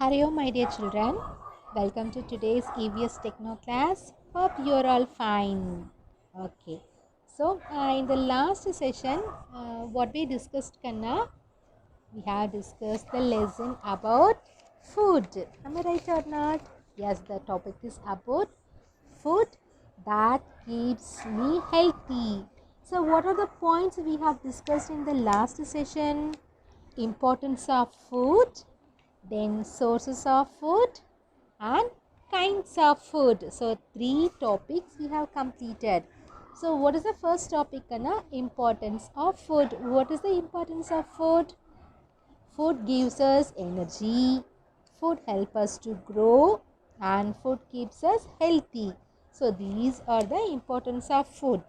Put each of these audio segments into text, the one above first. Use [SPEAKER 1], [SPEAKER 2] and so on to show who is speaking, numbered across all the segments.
[SPEAKER 1] Hello, my dear children. Welcome to today's EVS Techno class. Hope you're all fine. Okay. So, in the last session, what we discussed, Kanna, we have discussed the lesson about food. Am I right or not? Yes, the topic is about food that keeps me healthy. So, what are the points we have discussed in the last session? Importance of food, then sources of food and kinds of food. So three topics we have completed. So what is the first topic, Anna? Importance of food. What is the importance of food? Food gives us energy, food helps us to grow, and food keeps us healthy. So these are the importance of food.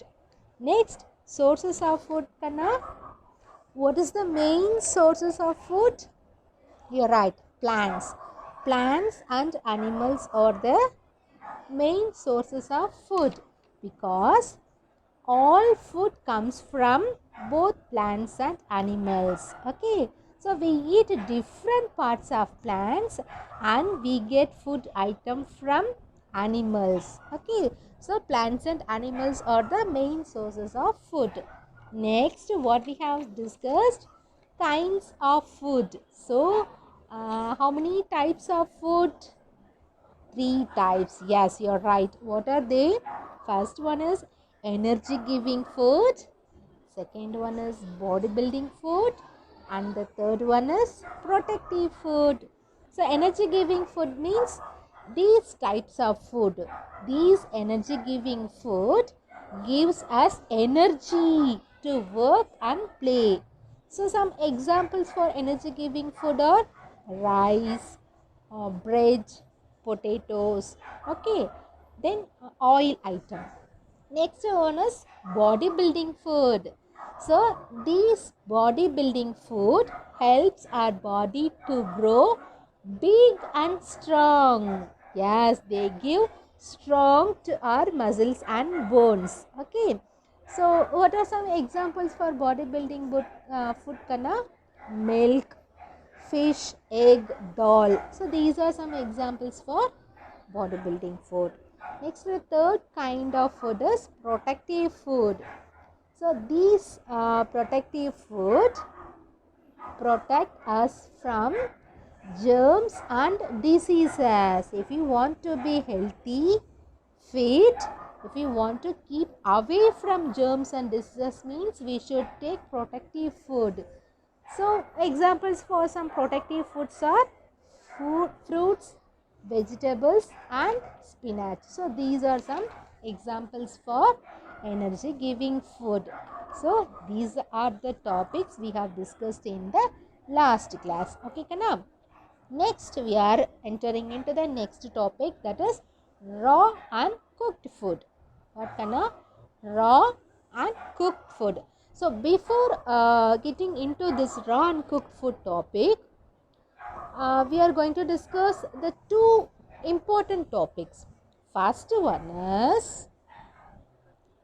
[SPEAKER 1] Next, sources of food, Kanna. What is the main sources of food? You're right, plants. Plants and animals are the main sources of food because all food comes from both plants and animals. Okay, so we eat different parts of plants and we get food item from animals. Okay, so plants and animals are the main sources of food. Next, what we have discussed, kinds of food. So how many types of food? Three types. Yes, you're right. What are they? First one is energy giving food, second one is bodybuilding food, and the third one is protective food. So energy giving food means these types of food, these energy giving food gives us energy to work and play. So some examples for energy giving food are rice, bread, potatoes. Okay, then oil item. Next one is bodybuilding food. So these bodybuilding food helps our body to grow big and strong. Yes, they give strong to our muscles and bones. Okay. So what are some examples for bodybuilding food, Kana? Milk, fish, egg, dal. So these are some examples for bodybuilding food. Next, the third kind of food is protective food. So these protective food protect us from germs and diseases. If you want to be healthy, fit, if you want to keep away from germs and diseases, means we should take protective food. So examples for some protective foods are fruits, vegetables and spinach. So these are some examples for energy giving food. So these are the topics we have discussed in the last class. Okay, Kana? Next we are entering into the next topic, that is raw and cooked food. What, Kana? Raw and cooked food. So before getting into this raw and cooked food topic, we are going to discuss the two important topics. First one is,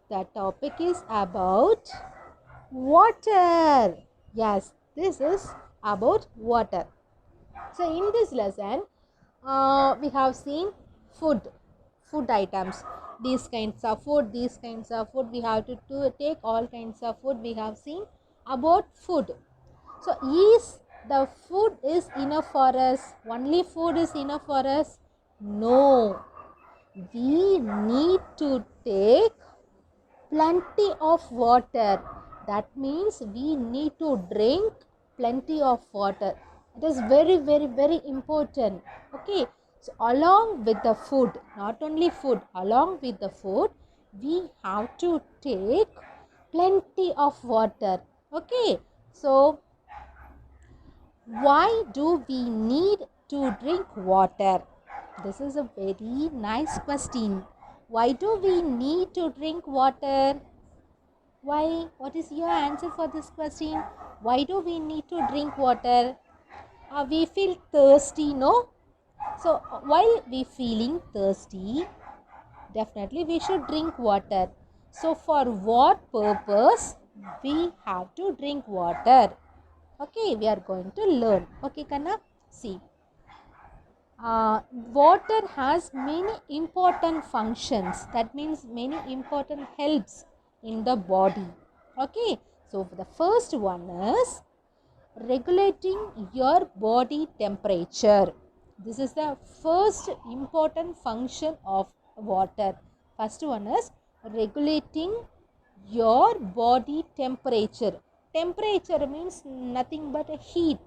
[SPEAKER 1] the topic is about water. Yes, this is about water. So in this lesson, we have seen food items. These kinds of food, these kinds of food. We have to take all kinds of food. We have seen about food. So is the food is enough for us? Only food is enough for us? No. We need to take plenty of water. That means we need to drink plenty of water. It is very, very, very important. Okay. So along with the food, not only food, along with the food, we have to take plenty of water. Okay. So why do we need to drink water? This is a very nice question. Why do we need to drink water? Why? What is your answer for this question? Why do we need to drink water? We feel thirsty, no? So while we feeling thirsty, definitely we should drink water. So for what purpose we have to drink water? Okay, we are going to learn. Okay, Kanna? See. water has many important functions. That means many important helps in the body. Okay, so the first one is regulating your body temperature. This is the first important function of water. First one is regulating your body temperature. Temperature means nothing but a heat.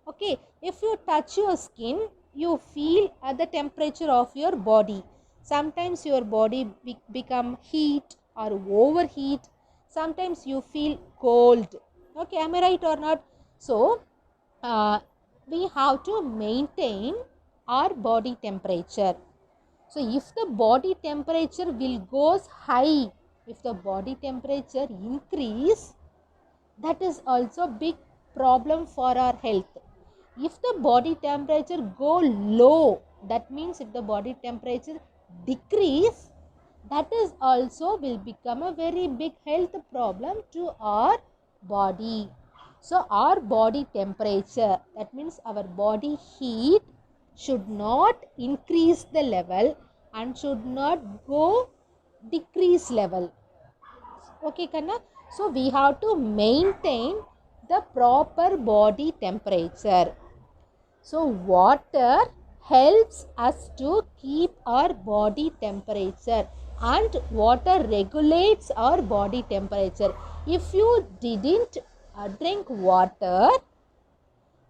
[SPEAKER 1] Okay, if you touch your skin, you feel the temperature of your body. Sometimes your body become heat or overheat. Sometimes you feel cold. Okay, am I right or not? So, we have to maintain our body temperature. So, if the body temperature will goes high, if the body temperature increase, that is also big problem for our health. If the body temperature go low, that means if the body temperature decrease, that is also will become a very big health problem to our body. So our body temperature, that means our body heat, should not increase the level and should not go decrease level. Okay, Kanna? So we have to maintain the proper body temperature. So water helps us to keep our body temperature, and water regulates our body temperature. If you didn't drink water,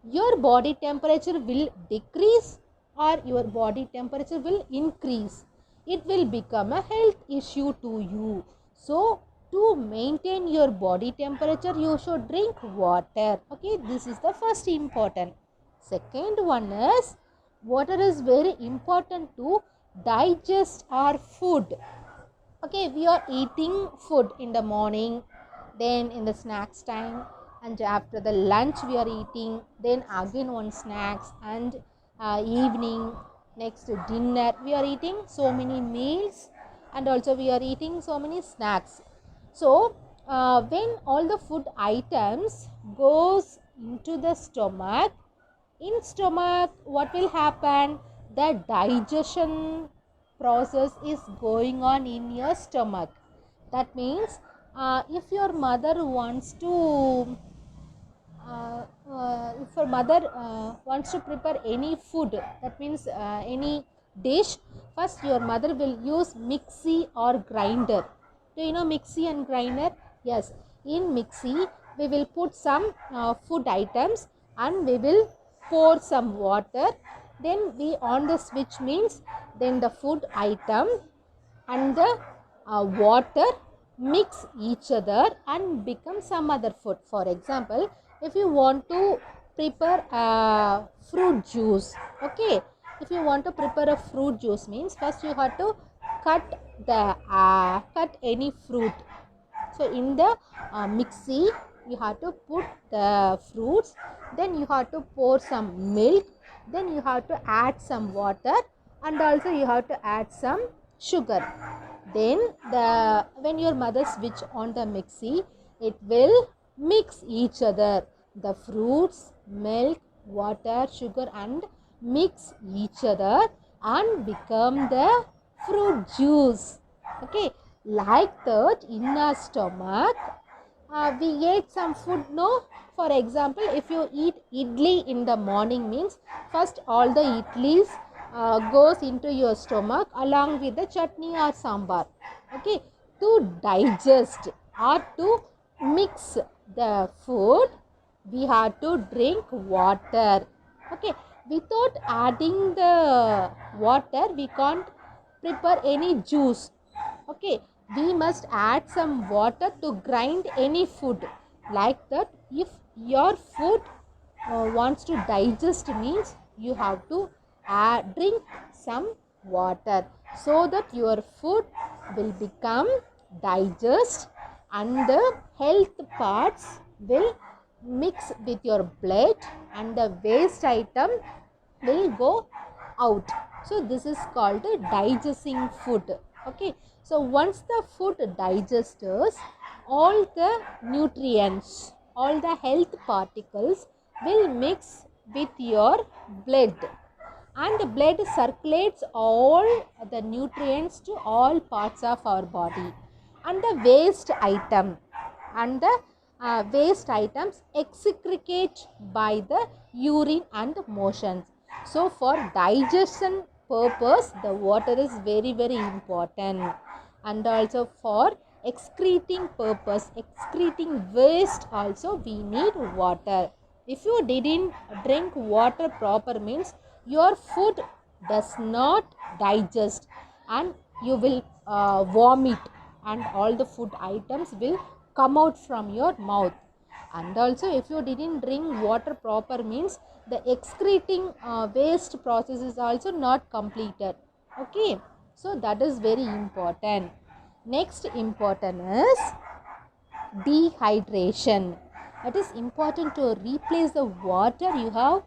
[SPEAKER 1] your body temperature will decrease or your body temperature will increase. It will become a health issue to you. So, to maintain your body temperature, you should drink water. Okay, this is the first important. Second one is water is very important to digest our food. Okay, we are eating food in the morning, then in the snacks time, and after the lunch we are eating, then again one snacks, and evening, next dinner we are eating so many meals, and also we are eating so many snacks. So when all the food items goes into the stomach, in stomach what will happen, the digestion process is going on in your stomach. That means if your mother wants to if your mother wants to prepare any food, that means any dish, first your mother will use mixie or grinder. Do you know mixie and grinder? Yes, in mixie we will put some food items and we will pour some water, then we on the switch means then the food item and the water mix each other and become some other food. For example, if you want to prepare a fruit juice, okay, if you want to prepare a fruit juice means first you have to cut any fruit. So in the mixie you have to put the fruits, then you have to pour some milk, then you have to add some water, and also you have to add some sugar. Then when your mother switch on the mixie, it will mix each other, the fruits, milk, water, sugar, and mix each other and become the fruit juice. Okay, like that in our stomach we ate some food, no? For example, if you eat idli in the morning means first all the idlis goes into your stomach along with the chutney or sambar. Okay, to digest or to mix the food, we have to drink water. Okay, without adding the water we can't prepare any juice. Okay, we must add some water to grind any food. Like that, if your food wants to digest means you have to drink some water, so that your food will become digest and the health parts will mix with your blood and the waste item will go out. So this is called digesting food. Okay, so once the food digests, all the nutrients, all the health particles will mix with your blood, and the blood circulates all the nutrients to all parts of our body. And the waste item and the waste items excrete by the urine and motions. So for digestion purpose, the water is very important. And also for excreting purpose, excreting waste also we need water. If you didn't drink water proper means your food does not digest and you will vomit, and all the food items will come out from your mouth. And also if you didn't drink water proper means the excreting waste process is also not completed. Okay, so that is very important. Next important is dehydration. It is important to replace the water you have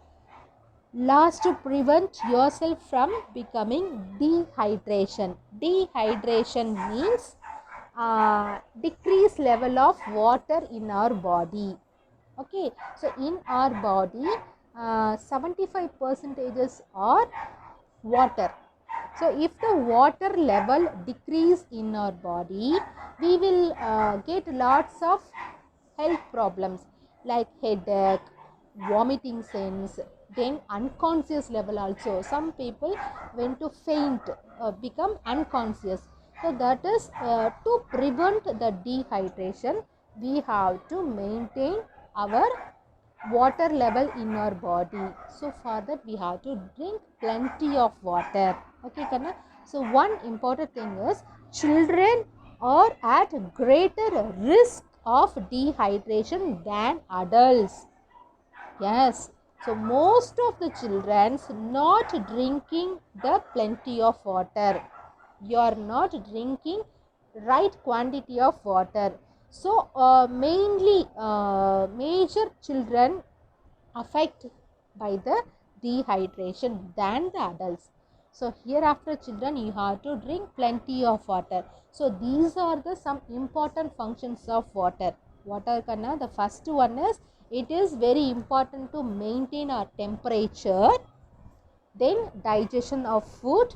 [SPEAKER 1] lost to prevent yourself from becoming dehydration. Dehydration means decreased level of water in our body. Okay, so in our body 75% are water. So if the water level decrease in our body, we will get lots of health problems like headache, vomiting sense, then unconscious level also. Some people when to faint, become unconscious. So that is to prevent the dehydration, we have to maintain our water level in our body. So for that we have to drink plenty of water. Okay, Karna? So one important thing is children are at greater risk of dehydration than adults. Yes, so most of the children not drinking the plenty of water. You are not drinking right quantity of water. So mainly major children affect by the dehydration than the adults. So hereafter children you have to drink plenty of water. So these are the some important functions of water. Water Kanna, the first one is it is very important to maintain our temperature, then digestion of food,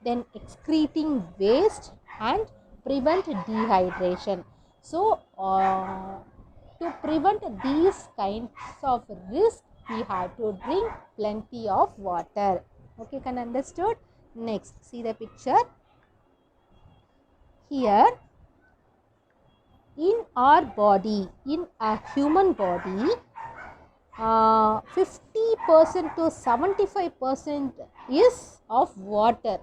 [SPEAKER 1] then excreting waste and prevent dehydration. So to prevent these kinds of risk, we have to drink plenty of water. Okay, can understood? Next, see the picture here. In our body, in a human body, 50% to 75% is of water.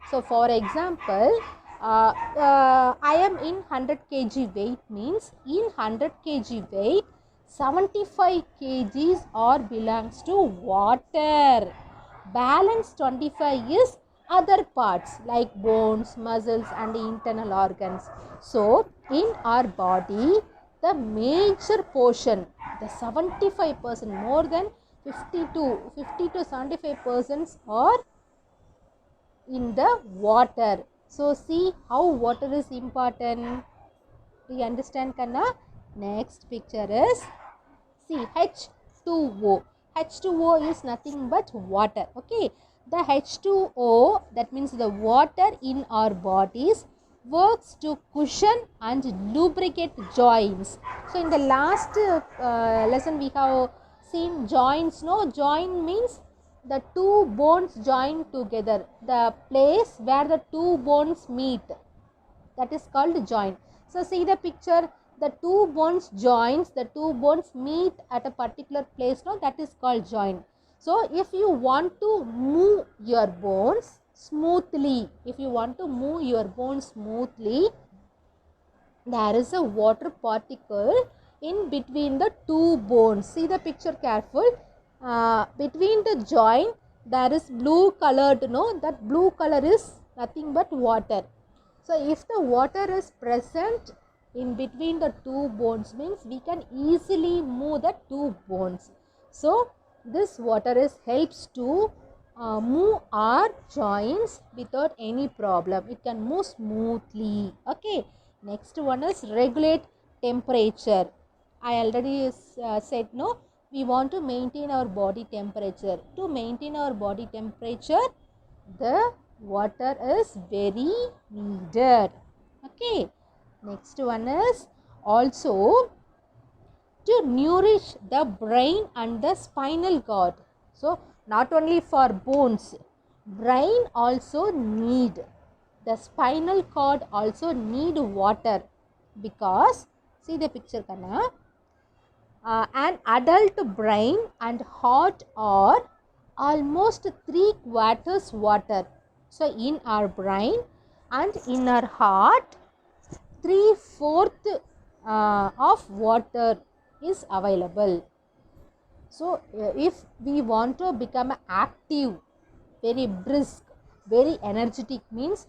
[SPEAKER 1] So for example, I am in 100 kg weight means in 100 kg weight 75 kgs or belongs to water. Balance 25 is other parts like bones, muscles and internal organs. So in our body the major portion, the 75%, more than 50 to 75% are in the water. So see how water is important. Do you understand, Kanna? Next picture is, see, H2O. H2O is nothing but water. Okay, the H2O, that means the water in our bodies, works to cushion and lubricate joints. So in the last lesson we have seen joints. No, joint means the two bones join together, the place where the two bones meet, that is called joint. So see the picture, the two bones joins, the two bones meet at a particular place, no, that is called joint. So if you want to move your bones smoothly, if you want to move your bones smoothly, there is a water particle in between the two bones. See the picture careful. Between the joint there is blue colored, no, that blue color is nothing but water. So if the water is present in between the two bones means we can easily move the two bones. So this water is helps to move our joints without any problem. It can move smoothly. Okay. Next one is regulate temperature. I already said, no, we want to maintain our body temperature. To maintain our body temperature, the water is very needed. Okay. Next one is also to nourish the brain and the spinal cord. So not only for bones, brain also need, the spinal cord also need water, because see the picture Kanna, an adult brain and heart are almost 3/4 water. So in our brain and in our heart, 3/4 of water is available. So if we want to become active, very brisk, very energetic, means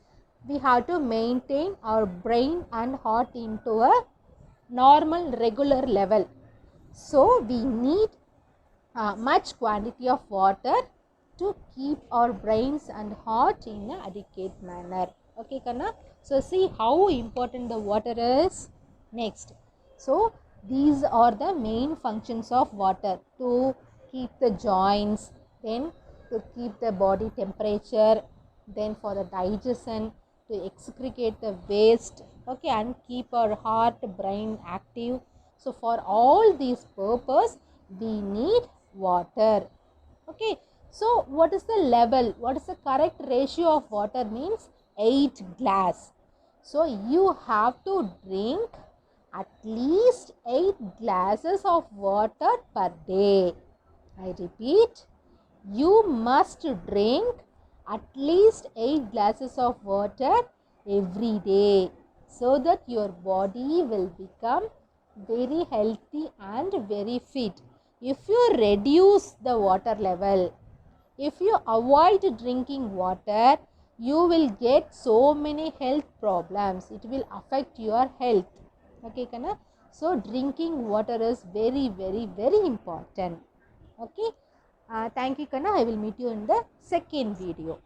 [SPEAKER 1] we have to maintain our brain and heart into a normal regular level. So we need much quantity of water to keep our brains and heart in an adequate manner. Okay Kanna, so see how important the water is. Next, so these are the main functions of water: to keep the joints, then to keep the body temperature, then for the digestion, to excrete the waste, okay, and keep our heart, brain active. So for all these purpose we need water. Okay, so what is the level, what is the correct ratio of water? Means 8 glass. So you have to drink at least 8 glasses of water per day. I repeat, you must drink at least 8 glasses of water every day, so that your body will become very healthy and very fit. If you reduce the water level, if you avoid drinking water, you will get so many health problems. It will affect your health. Okay, Kana? So drinking water is very, very, very important. Okay. Thank you, Kana. I will meet you in the second video.